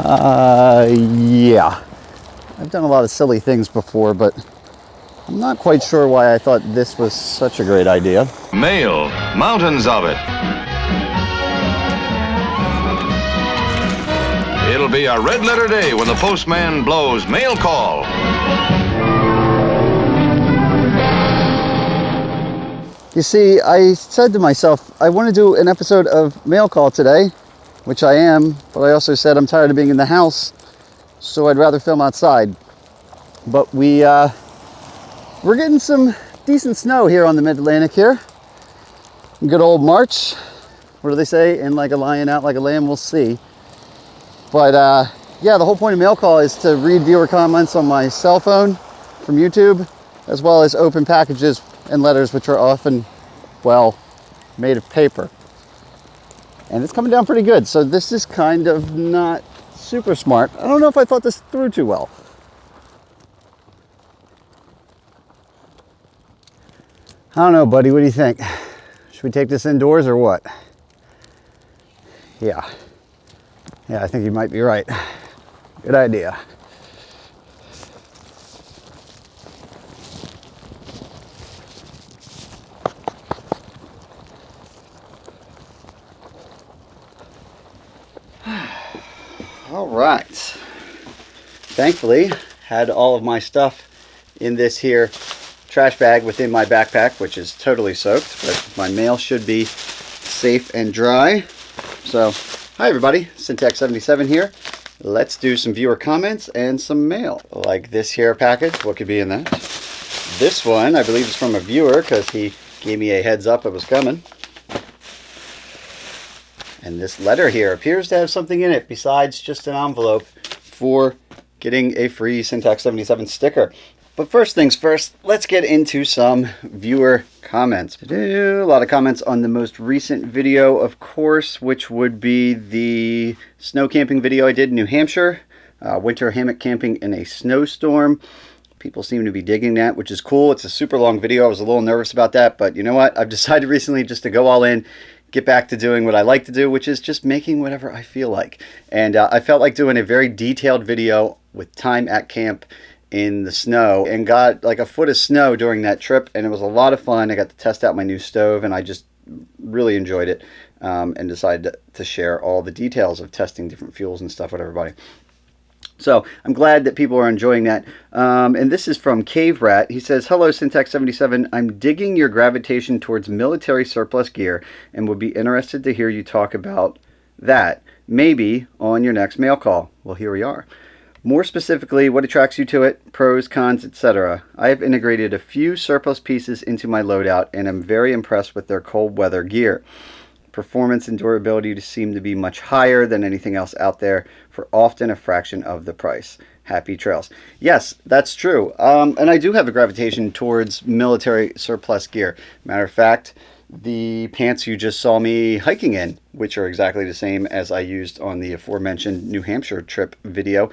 Yeah. I've done a lot of silly things before, but I'm not quite sure why I thought this was such a great idea. Mail, mountains of it. It'll be a red letter day when the postman blows mail call. You see, I said to myself, I want to do an episode of Mail Call today, which I am, but I also said I'm tired of being in the house, so I'd rather film outside. But we're getting some decent snow here on the Mid-Atlantic here. Good old March. What do they say? In like a lion, out like a lamb, we'll see. But yeah, the whole point of Mail Call is to read viewer comments on my cell phone from YouTube, as well as open packages and letters, which are often, well, made of paper. And it's coming down pretty good. So this is kind of not super smart. I don't know if I thought this through too well. I don't know, buddy. What do you think? Should we take this indoors or what? Yeah. Yeah, I think you might be right. Good idea. All right. Thankfully, had all of my stuff in this here trash bag within my backpack, which is totally soaked, but my mail should be safe and dry. So, hi everybody, Syntax77 here. Let's do some viewer comments and some mail. Like this here package, what could be in that? This one, I believe, is from a viewer because he gave me a heads up it was coming. And this letter here appears to have something in it besides just an envelope for getting a free Syntax77 sticker. But first things first, let's get into some viewer comments. A lot of comments on the most recent video, of course, which would be the snow camping video I did in New Hampshire. Winter hammock camping in a snowstorm. People seem to be digging that, which is cool. It's a super long video. I was a little nervous about that, but you know what? I've decided recently just to go all in, get back to doing what I like to do, which is just making whatever I feel like. And I felt like doing a very detailed video with time at camp in the snow, and got like a foot of snow during that trip, and it was a lot of fun. I got to test out my new stove, and I just really enjoyed it, and decided to share all the details of testing different fuels and stuff with everybody. So I'm glad that people are enjoying that. And this is from Cave Rat. He says, "Hello, Syntax77. I'm digging your gravitation towards military surplus gear and would be interested to hear you talk about that, maybe on your next mail call." Well, here we are. More specifically, what attracts you to it, pros, cons, etc. I have integrated a few surplus pieces into my loadout and am very impressed with their cold weather gear. Performance and durability seem to be much higher than anything else out there for often a fraction of the price. Happy trails. Yes, that's true. And I do have a gravitation towards military surplus gear. Matter of fact, the pants you just saw me hiking in, which are exactly the same as I used on the aforementioned New Hampshire trip video,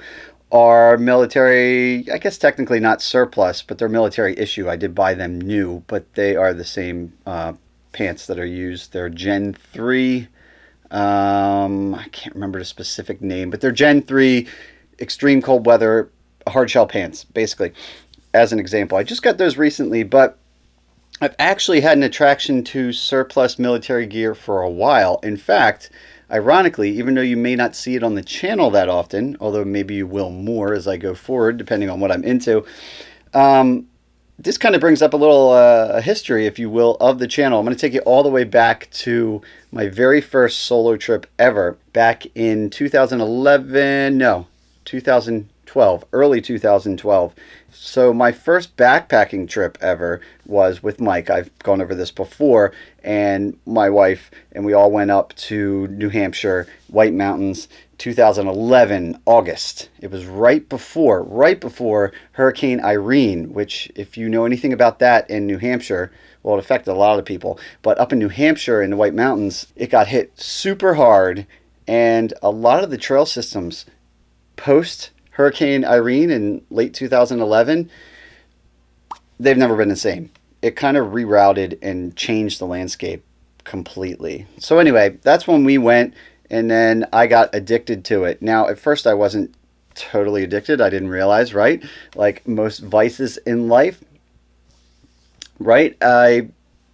are military, I guess technically not surplus, but they're military issue. I did buy them new, but they are the same pants that are used. They're Gen 3, I can't remember the specific name, but they're Gen 3 extreme cold weather hard shell pants, basically, as an example. I just got those recently, but I've actually had an attraction to surplus military gear for a while. In fact, ironically, even though you may not see it on the channel that often, although maybe you will more as I go forward, depending on what I'm into, this kind of brings up a little history, if you will, of the channel. I'm going to take you all the way back to my very first solo trip ever, back in 2012, early 2012. So my first backpacking trip ever was with Mike. I've gone over this before, and my wife, and we all went up to New Hampshire, White Mountains, 2011, August. It was right before Hurricane Irene, which, if you know anything about that in New Hampshire, well, it affected a lot of people. But up in New Hampshire in the White Mountains, it got hit super hard, and a lot of the trail systems post Hurricane Irene in late 2011, they've never been the same. It kind of rerouted and changed the landscape completely. So anyway, that's when we went, and then I got addicted to it. Now, at first I wasn't totally addicted. I didn't realize, right? Like most vices in life, right? I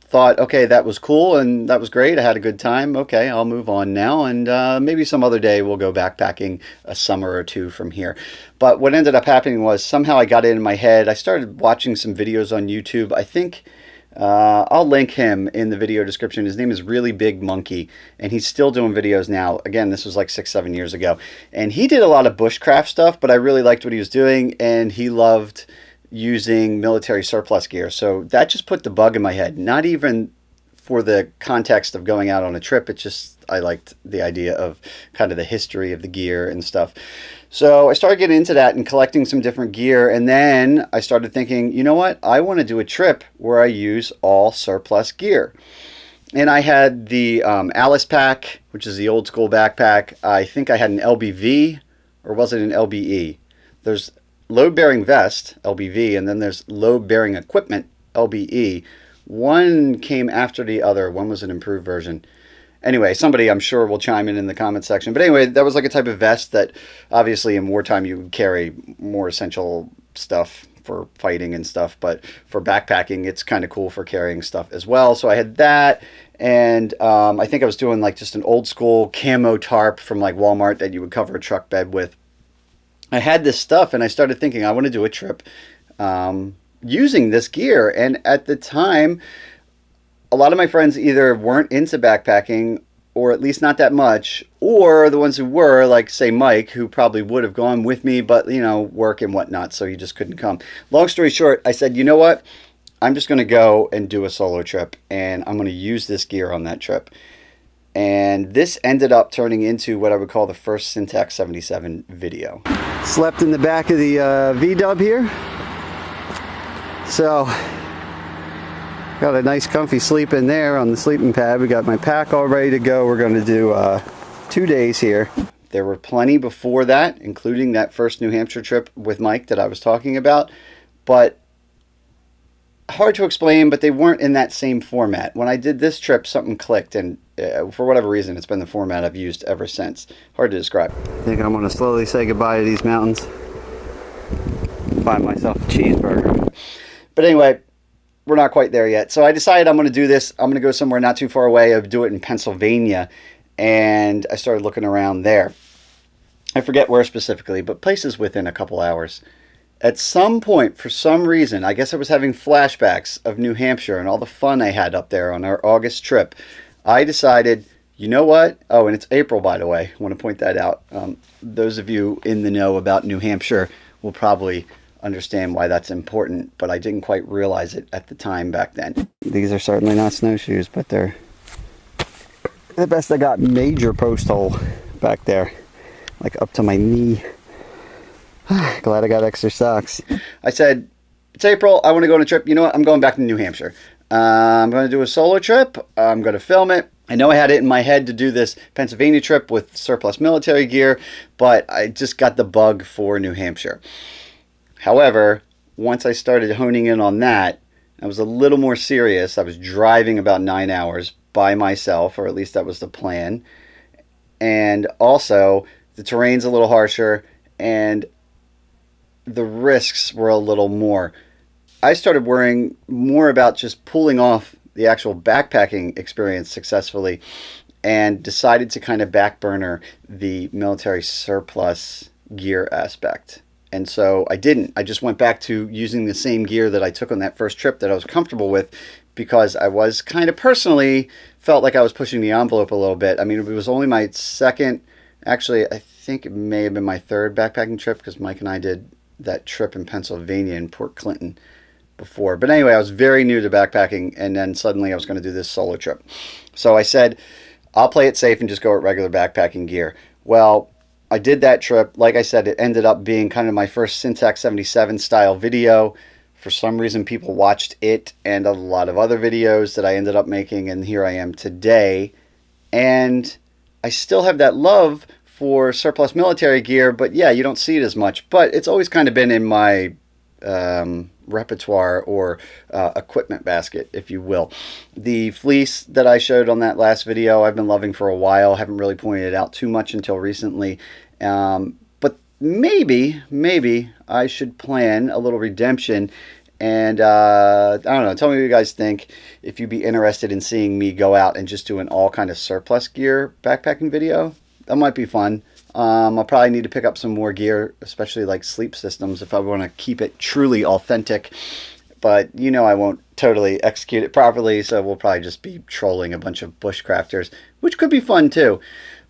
thought, okay, that was cool and that was great. I had a good time. Okay, I'll move on now, and maybe some other day we'll go backpacking a summer or two from here. But what ended up happening was somehow I got it in my head. I started watching some videos on YouTube. I think I'll link him in the video description. His name is Really Big Monkey, and he's still doing videos now. Again, this was like 6-7 years ago. And he did a lot of bushcraft stuff, but I really liked what he was doing, and he loved using military surplus gear. So that just put the bug in my head. Not even for the context of going out on a trip. It's just I liked the idea of kind of the history of the gear and stuff. So I started getting into that and collecting some different gear. And then I started thinking, you know what? I want to do a trip where I use all surplus gear. And I had the Alice pack, which is the old school backpack. I think I had an LBV, or was it an LBE? There's load-bearing vest, LBV, and then there's load-bearing equipment, LBE. One came after the other. One was an improved version. Anyway, somebody I'm sure will chime in the comment section. But anyway, that was like a type of vest that obviously in wartime you would carry more essential stuff for fighting and stuff. But for backpacking, it's kind of cool for carrying stuff as well. So I had that. And I think I was doing like just an old school camo tarp from like Walmart that you would cover a truck bed with. I had this stuff and I started thinking I want to do a trip using this gear. And at the time, a lot of my friends either weren't into backpacking, or at least not that much, or the ones who were, like say Mike, who probably would have gone with me, but you know, work and whatnot, so he just couldn't come. Long story short, I said, you know what? I'm just going to go and do a solo trip, and I'm going to use this gear on that trip. And this ended up turning into what I would call the first Syntax 77 video. Slept in the back of the V-dub here. So, got a nice comfy sleep in there on the sleeping pad. We got my pack all ready to go. We're going to do 2 days here. There were plenty before that, including that first New Hampshire trip with Mike that I was talking about. But hard to explain, but they weren't in that same format. When I did this trip, something clicked, and for whatever reason, it's been the format I've used ever since. Hard to describe. I think I'm going to slowly say goodbye to these mountains. Find myself a cheeseburger. But anyway, we're not quite there yet. So I decided I'm going to do this. I'm going to go somewhere not too far away. I'll do it in Pennsylvania. And I started looking around there. I forget where specifically, but places within a couple hours. At some point, for some reason, I guess I was having flashbacks of New Hampshire and all the fun I had up there on our August trip. I decided, you know what? Oh, and it's April, by the way. I want to point that out. Those of you in the know about New Hampshire will probably understand why that's important, but I didn't quite realize it at the time back then. These are certainly not snowshoes, but they're the best. I got major post hole back there, like up to my knee. Glad I got extra socks. I said, it's April, I want to go on a trip. You know what? I'm going back to New Hampshire. I'm going to do a solo trip. I'm going to film it. I know I had it in my head to do this Pennsylvania trip with surplus military gear, but I just got the bug for New Hampshire. However, once I started honing in on that, I was a little more serious. I was driving about 9 hours by myself, or at least that was the plan. And also, the terrain's a little harsher, and the risks were a little more. I started worrying more about just pulling off the actual backpacking experience successfully, and decided to kind of backburner the military surplus gear aspect. And so I didn't. I just went back to using the same gear that I took on that first trip that I was comfortable with, because I was kind of personally felt like I was pushing the envelope a little bit. I mean, it was only my second, actually, I think it may have been my third backpacking trip, because Mike and I did that trip in Pennsylvania in Port Clinton before. But anyway, I was very new to backpacking, and then suddenly I was going to do this solo trip. So I said, I'll play it safe and just go with regular backpacking gear. Well, I did that trip. Like I said, it ended up being kind of my first Syntax 77 style video. For some reason, people watched it and a lot of other videos that I ended up making, and here I am today. And I still have that love for surplus military gear, but yeah, you don't see it as much. But it's always kind of been in my repertoire or equipment basket, if you will. The fleece that I showed on that last video, I've been loving for a while. Haven't really pointed it out too much until recently. But maybe I should plan a little redemption. And I don't know, tell me what you guys think. If you'd be interested in seeing me go out and just do an all kind of surplus gear backpacking video, that might be fun. I'll probably need to pick up some more gear, especially like sleep systems, if I want to keep it truly authentic. But you know I won't totally execute it properly, so we'll probably just be trolling a bunch of bushcrafters, which could be fun too.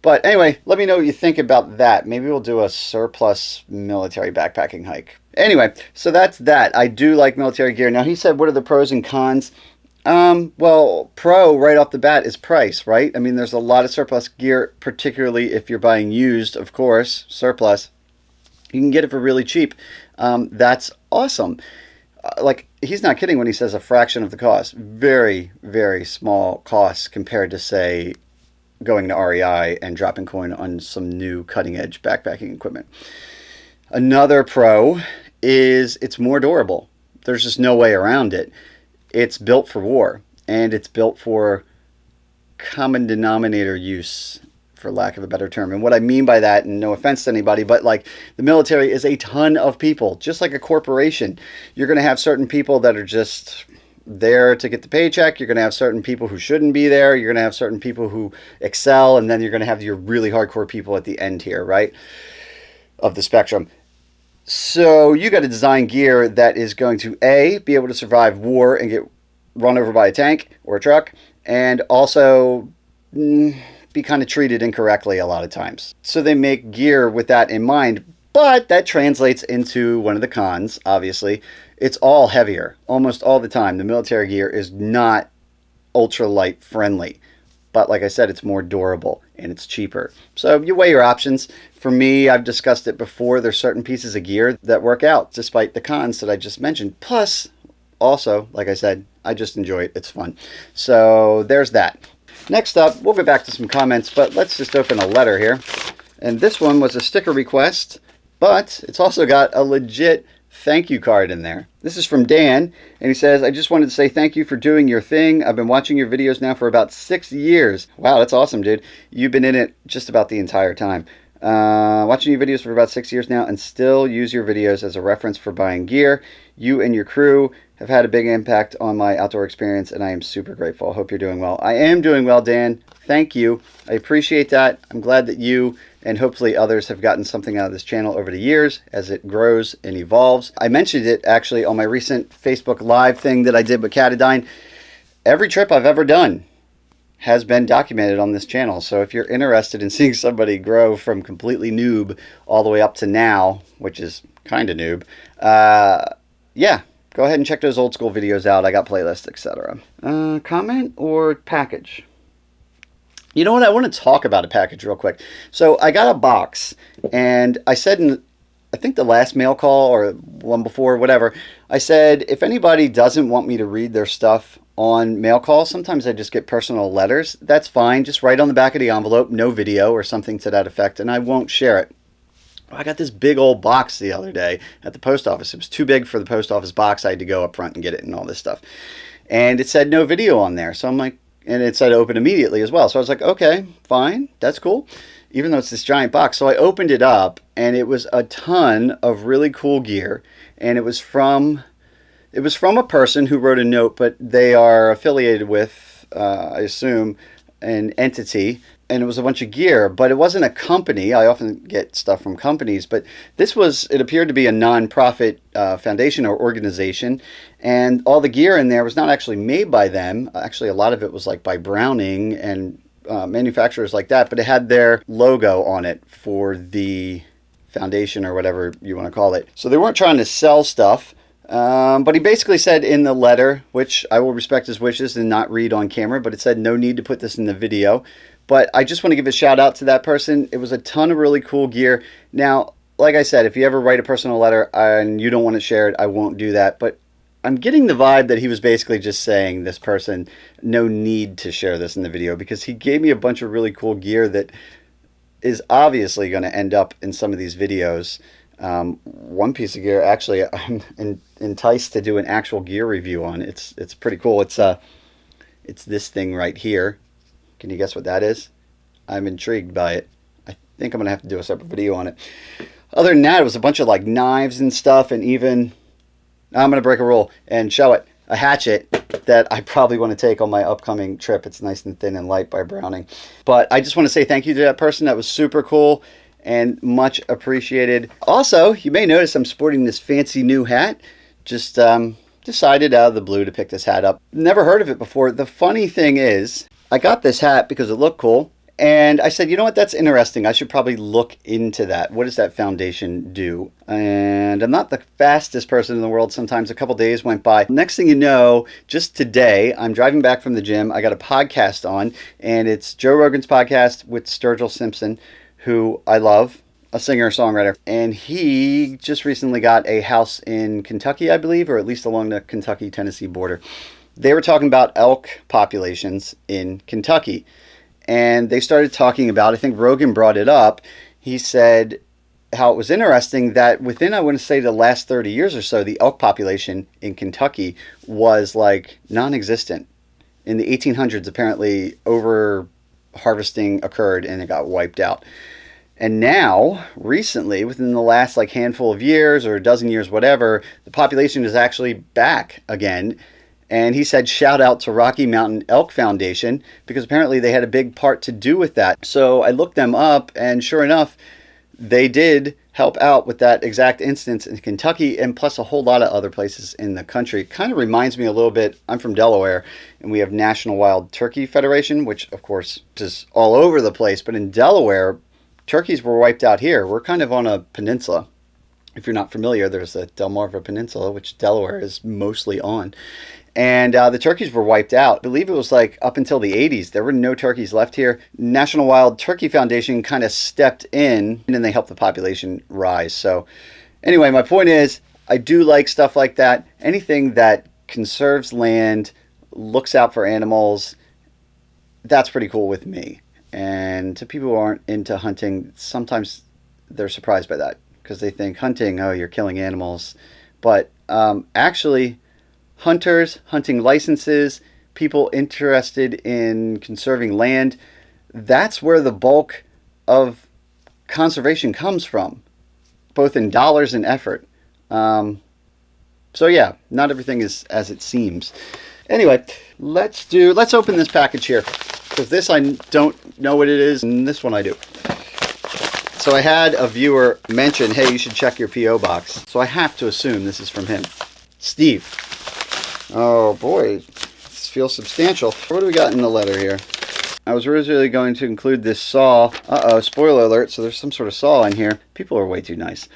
But anyway, let me know what you think about that. Maybe we'll do a surplus military backpacking hike. Anyway, so that's that. I do like military gear. Now, he said, what are the pros and cons? Well, pro right off the bat is price, right? I mean, there's a lot of surplus gear, particularly if you're buying used, of course, surplus. You can get it for really cheap. That's awesome. Like, he's not kidding when he says a fraction of the cost. Very, very small costs compared to, say, going to REI and dropping coin on some new cutting-edge backpacking equipment. Another pro is it's more durable. There's just no way around it. It's built for war, and it's built for common denominator use, for lack of a better term. And what I mean by that, and no offense to anybody, but like the military is a ton of people, just like a corporation. You're going to have certain people that are just there to get the paycheck. You're going to have certain people who shouldn't be there. You're going to have certain people who excel, and then you're going to have your really hardcore people at the end here, right, of the spectrum. So you got to design gear that is going to A, be able to survive war and get run over by a tank or a truck, and also be kind of treated incorrectly a lot of times. So they make gear with that in mind, but that translates into one of the cons, obviously. It's all heavier almost all the time. The military gear is not ultralight friendly. But like I said, it's more durable and it's cheaper. So you weigh your options. For me, I've discussed it before. There's certain pieces of gear that work out despite the cons that I just mentioned. Plus, also, like I said, I just enjoy it. It's fun. So there's that. Next up, we'll get back to some comments, but let's just open a letter here. And this one was a sticker request, but it's also got a legit thank you card in there. This is from Dan, and he says, I just wanted to say thank you for doing your thing. I've been watching your videos now for about 6 years. Wow, that's awesome, dude. You've been in it just about the entire time. Watching your videos for about 6 years now and still use your videos as a reference for buying gear. You and your crew have had a big impact on my outdoor experience, and I am super grateful. I hope you're doing well. I am doing well, Dan. Thank you. I appreciate that. I'm glad that you and hopefully others have gotten something out of this channel over the years as it grows and evolves. I mentioned it actually on my recent Facebook Live thing that I did with Catadine. Every trip I've ever done has been documented on this channel. So if you're interested in seeing somebody grow from completely noob all the way up to now, which is kind of noob, yeah, go ahead and check those old school videos out. I got playlists, etc. Comment or package? You know what? I want to talk about a package real quick. So I got a box, and I said in, I think the last mail call or one before, whatever, I said, if anybody doesn't want me to read their stuff on mail calls, sometimes I just get personal letters. That's fine. Just write on the back of the envelope, no video or something to that effect, and I won't share it. I got this big old box the other day at the post office. It was too big for the post office box. I had to go up front and get it and all this stuff. And it said no video on there. So I'm like, and it said open immediately as well. So I was like, okay, fine, that's cool. Even though it's this giant box. So I opened it up, and it was a ton of really cool gear. And it was from a person who wrote a note, but they are affiliated with, I assume, an entity. And it was a bunch of gear, but it wasn't a company. I often get stuff from companies, but this was, it appeared to be a non-profit foundation or organization. And all the gear in there was not actually made by them. Actually, a lot of it was like by Browning and manufacturers like that, but it had their logo on it for the foundation or whatever you want to call it. So they weren't trying to sell stuff. But he basically said in the letter, which I will respect his wishes and not read on camera, but it said no need to put this in the video. But I just want to give a shout out to that person. It was a ton of really cool gear. Now, like I said, if you ever write a personal letter and you don't want to share it, I won't do that. But I'm getting the vibe that he was basically just saying, this person, no need to share this in the video, because he gave me a bunch of really cool gear that is obviously going to end up in some of these videos. One piece of gear, actually, I'm enticed to do an actual gear review on. It's pretty cool. It's this thing right here. Can you guess what that is? I'm intrigued by it. I think I'm going to have to do a separate video on it. Other than that, it was a bunch of like knives and stuff, and even, I'm going to break a rule and show it, a hatchet that I probably want to take on my upcoming trip. It's nice and thin and light by Browning. But I just want to say thank you to that person. That was super cool and much appreciated. Also, you may notice I'm sporting this fancy new hat. Just decided out of the blue to pick this hat up. Never heard of it before. The funny thing is, I got this hat because it looked cool. And I said, you know what, that's interesting. I should probably look into that. What does that foundation do? And I'm not the fastest person in the world. Sometimes a couple days went by. Next thing you know, just today, I'm driving back from the gym. I got a podcast on, and it's Joe Rogan's podcast with Sturgill Simpson, who I love, a singer-songwriter. And he just recently got a house in Kentucky, I believe, or at least along the Kentucky-Tennessee border. They were talking about elk populations in Kentucky. And they started talking about, I think Rogan brought it up, he said how it was interesting that within, I want to say, the last 30 years or so, the elk population in Kentucky was like non-existent. In the 1800s, apparently, over harvesting occurred and it got wiped out. And now, recently, within the last like handful of years or a dozen years, whatever, the population is actually back again. And he said, shout out to Rocky Mountain Elk Foundation, because apparently they had a big part to do with that. So I looked them up, and sure enough, they did help out with that exact instance in Kentucky, and plus a whole lot of other places in the country. It kind of reminds me a little bit, I'm from Delaware, and we have National Wild Turkey Federation, which of course is all over the place. But in Delaware, turkeys were wiped out here. We're kind of on a peninsula. If you're not familiar, there's the Delmarva Peninsula, which Delaware is mostly on. And the turkeys were wiped out. I believe it was like up until the 80s. There were no turkeys left here. National Wild Turkey Foundation kind of stepped in, and then they helped the population rise. So anyway, my point is, I do like stuff like that. Anything that conserves land, looks out for animals, that's pretty cool with me. And to people who aren't into hunting, sometimes they're surprised by that because they think hunting, oh, you're killing animals. But actually, hunters, hunting licenses, people interested in conserving land, that's where the bulk of conservation comes from, both in dollars and effort. So yeah, not everything is as it seems. Anyway, let's open this package here, because this I don't know what it is, and this one I do. So I had a viewer mention, hey, you should check your P.O. box. So I have to assume this is from him. Steve. Oh boy, this feels substantial. What do we got in the letter here? I was originally going to include this saw. Uh-oh, spoiler alert, so there's some sort of saw in here. People are way too nice.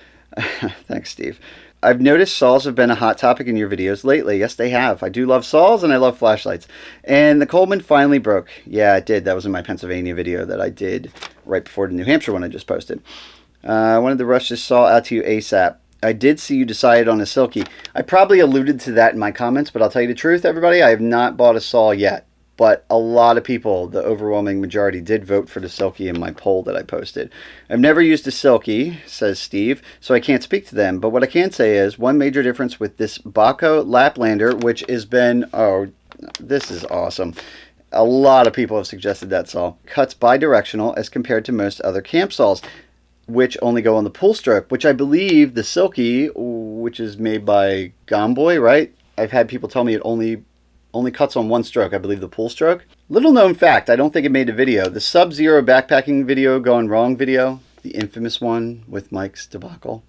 Thanks, Steve. I've noticed saws have been a hot topic in your videos lately. Yes, they have. I do love saws and I love flashlights. And the Coleman finally broke. Yeah, it did. That was in my Pennsylvania video that I did right before the New Hampshire one I just posted. I wanted to rush this saw out to you ASAP. I did see you decided on a Silky. I probably alluded to that in my comments, but I'll tell you the truth, everybody. I have not bought a saw yet. But a lot of people, the overwhelming majority, did vote for the Silky in my poll that I posted. I've never used a Silky, says Steve, so I can't speak to them. But what I can say is one major difference with this Baco Laplander, which has been, oh, this is awesome. A lot of people have suggested that saw. Cuts bidirectional as compared to most other camp saws, which only go on the pull stroke, which I believe the Silky, which is made by Gomboy, right? I've had people tell me it only cuts on one stroke, I believe the pull stroke. Little known fact, I don't think it made a video. The Sub-Zero backpacking video gone wrong video, the infamous one with Mike's debacle.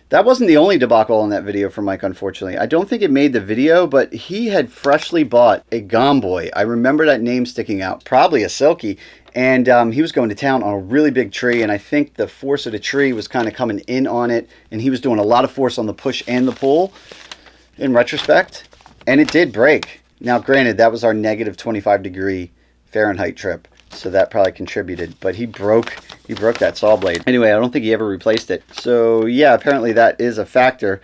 That wasn't the only debacle in that video for Mike, unfortunately. I don't think it made the video, but he had freshly bought a Gomboy. I remember that name sticking out, probably a Silky. And he was going to town on a really big tree, and I think the force of the tree was kind of coming in on it, and he was doing a lot of force on the push and the pull, in retrospect, and it did break. Now, granted, that was our negative 25 degree Fahrenheit trip, so that probably contributed, but he broke that saw blade. Anyway, I don't think he ever replaced it. So yeah, apparently that is a factor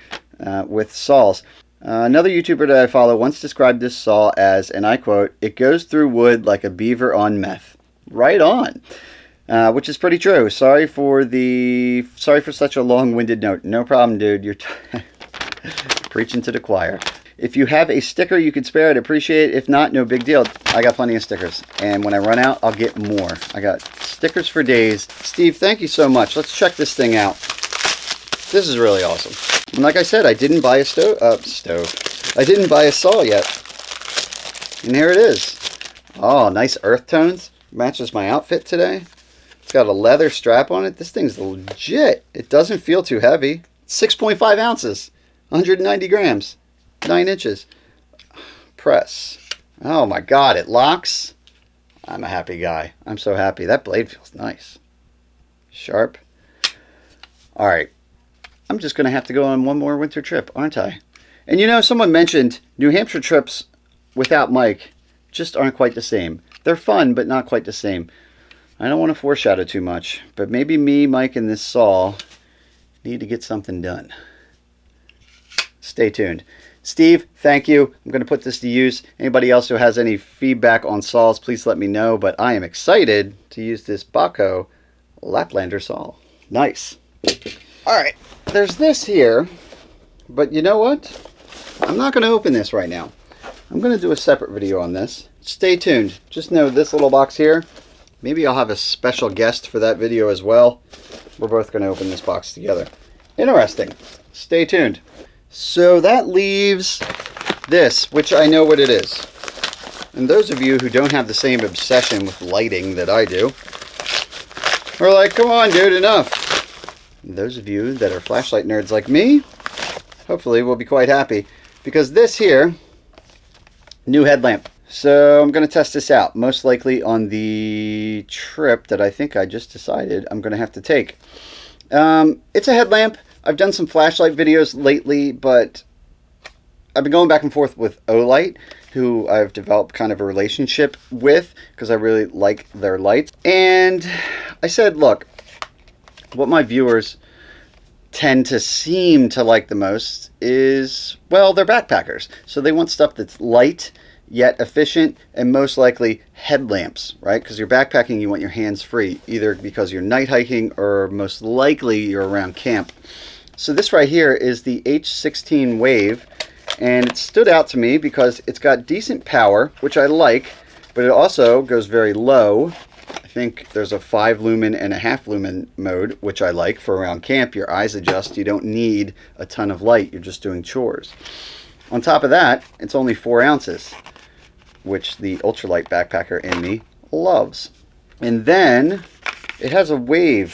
with saws. Another YouTuber that I follow once described this saw as, and I quote, "It goes through wood like a beaver on meth." Right on. which is pretty true. Sorry for such a long-winded note. No problem, dude. You're preaching to the choir. If you have a sticker you could spare, I'd appreciate it. If not, no big deal. I got plenty of stickers. And when I run out, I'll get more. I got stickers for days. Steve, thank you so much. Let's check this thing out. This is really awesome. And like I said, I didn't buy a I didn't buy a saw yet. And here it is. Oh, nice earth tones. Matches my outfit today. It's got a leather strap on it. This thing's legit. It doesn't feel too heavy. 6.5 ounces. 190 grams. 9 inches. Press. Oh my God, it locks. I'm a happy guy. I'm so happy. That blade feels nice. Sharp. All right. I'm just going to have to go on one more winter trip, aren't I? And you know, someone mentioned New Hampshire trips without Mike just aren't quite the same. They're fun, but not quite the same. I don't want to foreshadow too much, but maybe me, Mike, and this saw need to get something done. Stay tuned. Steve, thank you. I'm going to put this to use. Anybody else who has any feedback on saws, please let me know. But I am excited to use this Baco Laplander saw. Nice. All right. There's this here. But you know what? I'm not going to open this right now. I'm going to do a separate video on this. Stay tuned. Just know this little box here. Maybe I'll have a special guest for that video as well. We're both going to open this box together. Interesting. Stay tuned. So that leaves this, which I know what it is. And those of you who don't have the same obsession with lighting that I do are like, come on, dude, enough. And those of you that are flashlight nerds like me, hopefully will be quite happy. Because this here, new headlamp. So I'm going to test this out, most likely on the trip that I think I just decided I'm going to have to take. It's a headlamp. I've done some flashlight videos lately, but I've been going back and forth with Olight, who I've developed kind of a relationship with because I really like their lights. And I said, look, what my viewers tend to seem to like the most is, well, they're backpackers. So they want stuff that's light yet efficient, and most likely headlamps, right? Because you're backpacking, you want your hands free, either because you're night hiking or most likely you're around camp. So this right here is the H16 Wave, and it stood out to me because it's got decent power, which I like, but it also goes very low. I think there's a 5 lumen and a half lumen mode, which I like for around camp. Your eyes adjust. You don't need a ton of light. You're just doing chores. On top of that, it's only 4 ounces, which the ultralight backpacker in me loves. And then it has a wave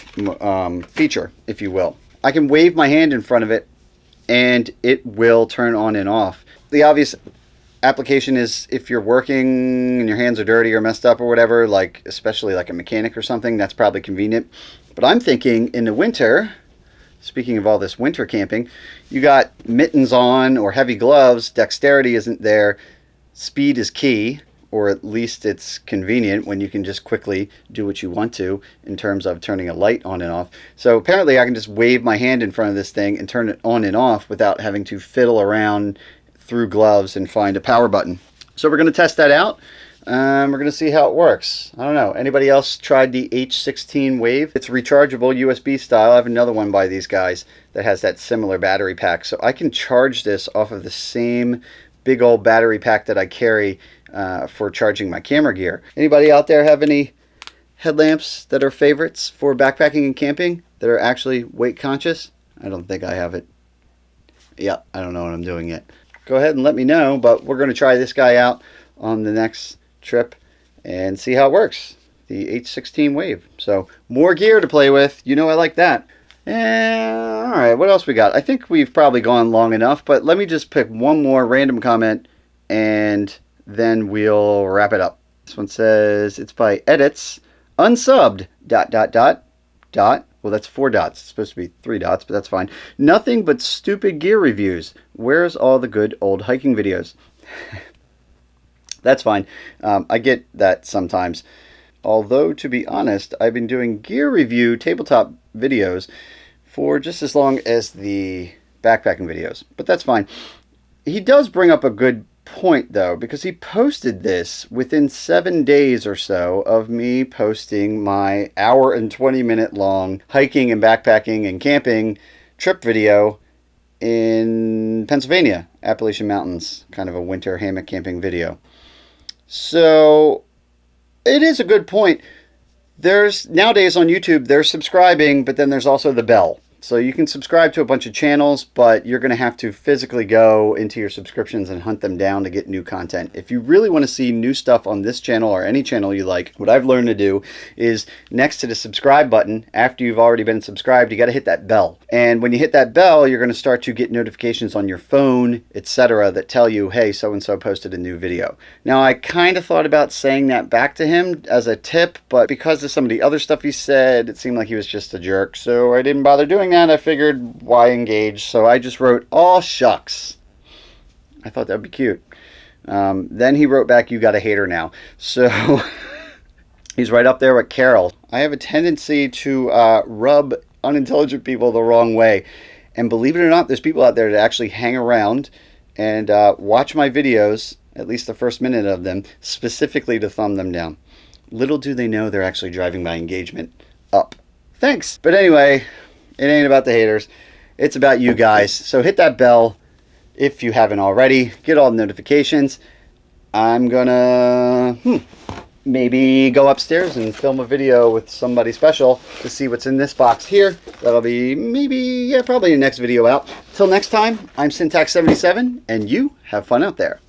feature, if you will. I can wave my hand in front of it and it will turn on and off. The obvious application is if you're working and your hands are dirty or messed up or whatever, like especially like a mechanic or something, that's probably convenient. But I'm thinking in the winter, speaking of all this winter camping, you got mittens on or heavy gloves, dexterity isn't there, speed is key, or at least it's convenient when you can just quickly do what you want to in terms of turning a light on and off. So apparently I can just wave my hand in front of this thing and turn it on and off without having to fiddle around through gloves and find a power button. So we're going to test that out. We're going to see how it works. I don't know. Anybody else tried the H16 Wave? It's rechargeable USB style. I have another one by these guys that has that similar battery pack. So I can charge this off of the same big old battery pack that I carry for charging my camera gear. Anybody out there have any headlamps that are favorites for backpacking and camping that are actually weight conscious? I don't think I have it. Yeah, I don't know what I'm doing yet. Go ahead and let me know, but we're going to try this guy out on the next trip and see how it works. The H16 Wave. So more gear to play with. You know I like that. And all right, what else we got? I think we've probably gone long enough, but let me just pick one more random comment and then we'll wrap it up. This one says it's by Edits Unsubbed ... Well, that's 4 dots. It's supposed to be 3 dots, but that's fine. Nothing but stupid gear reviews. Where's all the good old hiking videos? That's fine. I get that sometimes. Although, to be honest, I've been doing gear review tabletop videos for just as long as the backpacking videos. But that's fine. He does bring up a good point though, because he posted this within 7 days or so of me posting my hour and 20-minute long hiking and backpacking and camping trip video in Pennsylvania, Appalachian Mountains, kind of a winter hammock camping video. So it is a good point. There's nowadays on YouTube, there's subscribing, but then there's also the bell. So you can subscribe to a bunch of channels, but you're going to have to physically go into your subscriptions and hunt them down to get new content. If you really want to see new stuff on this channel or any channel you like, what I've learned to do is next to the subscribe button, after you've already been subscribed, you got to hit that bell. And when you hit that bell, you're going to start to get notifications on your phone, etc., that tell you, hey, so-and-so posted a new video. Now, I kind of thought about saying that back to him as a tip, but because of some of the other stuff he said, it seemed like he was just a jerk, so I didn't bother doing that. I figured, why engage? So I just wrote, "Aw, shucks." I thought that would be cute. Then he wrote back, "You got a hater now." So he's right up there with Carol. I have a tendency to rub unintelligent people the wrong way. And believe it or not, there's people out there that actually hang around and watch my videos, at least the first minute of them, specifically to thumb them down. Little do they know they're actually driving my engagement up. Thanks. But anyway, it ain't about the haters. It's about you guys. So hit that bell if you haven't already. Get all the notifications. I'm gonna maybe go upstairs and film a video with somebody special to see what's in this box here. That'll be probably the next video out. Till next time, I'm Syntax77, and you have fun out there.